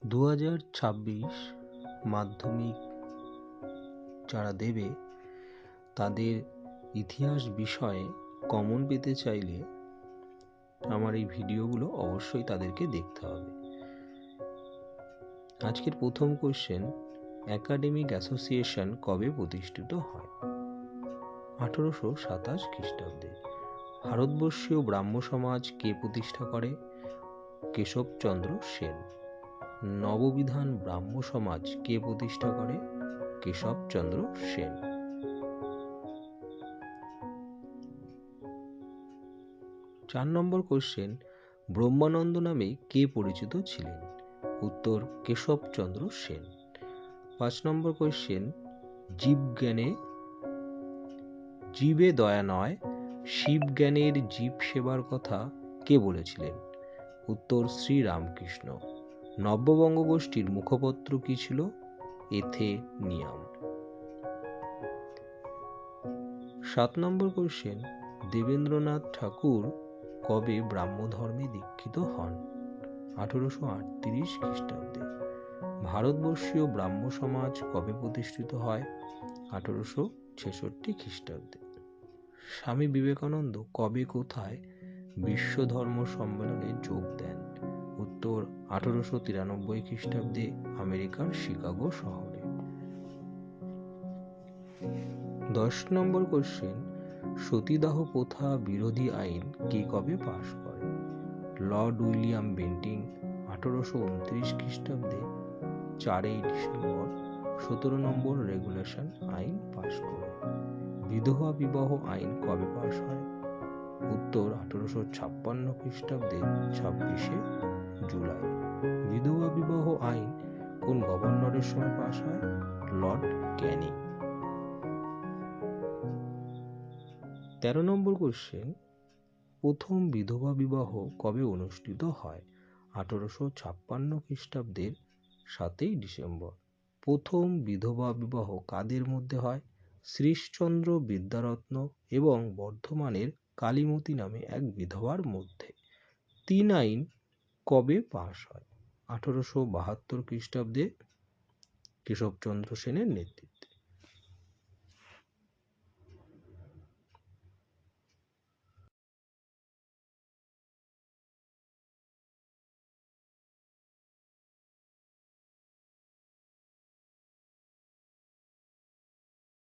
2026 মাধ্যমিক যারা দেবে তাদের ইতিহাস বিষয়ে কমন পেতে চাইলে আমার এই ভিডিওগুলো অবশ্যই তাদেরকে দেখতে হবে। আজকের প্রথম কোশ্চেন, একাডেমিক অ্যাসোসিয়েশন কবে প্রতিষ্ঠিত হয়? 1827 খ্রিস্টাব্দে। ভারতবর্ষীয় ব্রাহ্ম সমাজ কে প্রতিষ্ঠা করে? কেশবচন্দ্র সেন। নববিধান ব্রাহ্ম সমাজ কে প্রতিষ্ঠা করে? কেশবচন্দ্র সেন। 4 নম্বর কোশ্চেন, ব্রহ্মানন্দ নামে কে পরিচিত ছিলেন? উত্তর, কেশবচন্দ্র সেন। 5 নম্বর কোশ্চেন, জীবে দয়া নয়, শিবজ্ঞানের জীব সেবার কথা কে বলেছিলেন? উত্তর, শ্রীরামকৃষ্ণ। নব্যবঙ্গ গোষ্ঠীর মুখপত্র কি ছিল? এথেনিয়াম। 7 নম্বর কোশ্চেন, দেবেন্দ্রনাথ ঠাকুর কবে ব্রাহ্ম ধর্মে দীক্ষিত হন? 1838 খ্রিস্টাব্দে। ভারতবর্ষীয় ব্রাহ্ম সমাজ কবে প্রতিষ্ঠিত হয়? 1866 খ্রিস্টাব্দে। স্বামী বিবেকানন্দ কবে কোথায় বিশ্ব ধর্ম সম্মেলনে যোগ দেন? উত্তর, 1893 খ্রিস্টাব্দে আমেরিকার শিকাগো শহরে। 10 নম্বর কোশ্চেন, সতীদাহ প্রথা বিরোধী আইন কে কবে পাশ করে? লর্ড উইলিয়াম বেন্টিং 1829 খ্রিস্টাব্দে 4 ডিসেম্বর 17 নম্বর রেগুলেশন আইন পাশ করে। বিধবা বিবাহ আইন কবে পাশ হয়? উত্তর, 1856 খ্রিস্টাব্দে 26 জুলাই। বিধবা বিবাহ আইন কোন গভর্নরের সময় পাশ হয়? লর্ড ক্যানিং। 13 নম্বর কোশ্চেন, প্রথম বিধবা বিবাহ কবে অনুষ্ঠিত হয়? 1856 খ্রিস্টাব্দের 7 ডিসেম্বর। প্রথম বিধবা বিবাহ কাদের মধ্যে হয়? শ্রীশচন্দ্র বিদ্যারত্ন এবং বর্ধমানের কালীমতি নামে এক বিধবার মধ্যে। 3 আইন কবে পাশ হয়? 1872 খ্রিস্টাব্দে কেশবচন্দ্র সেনের নেতৃত্বে।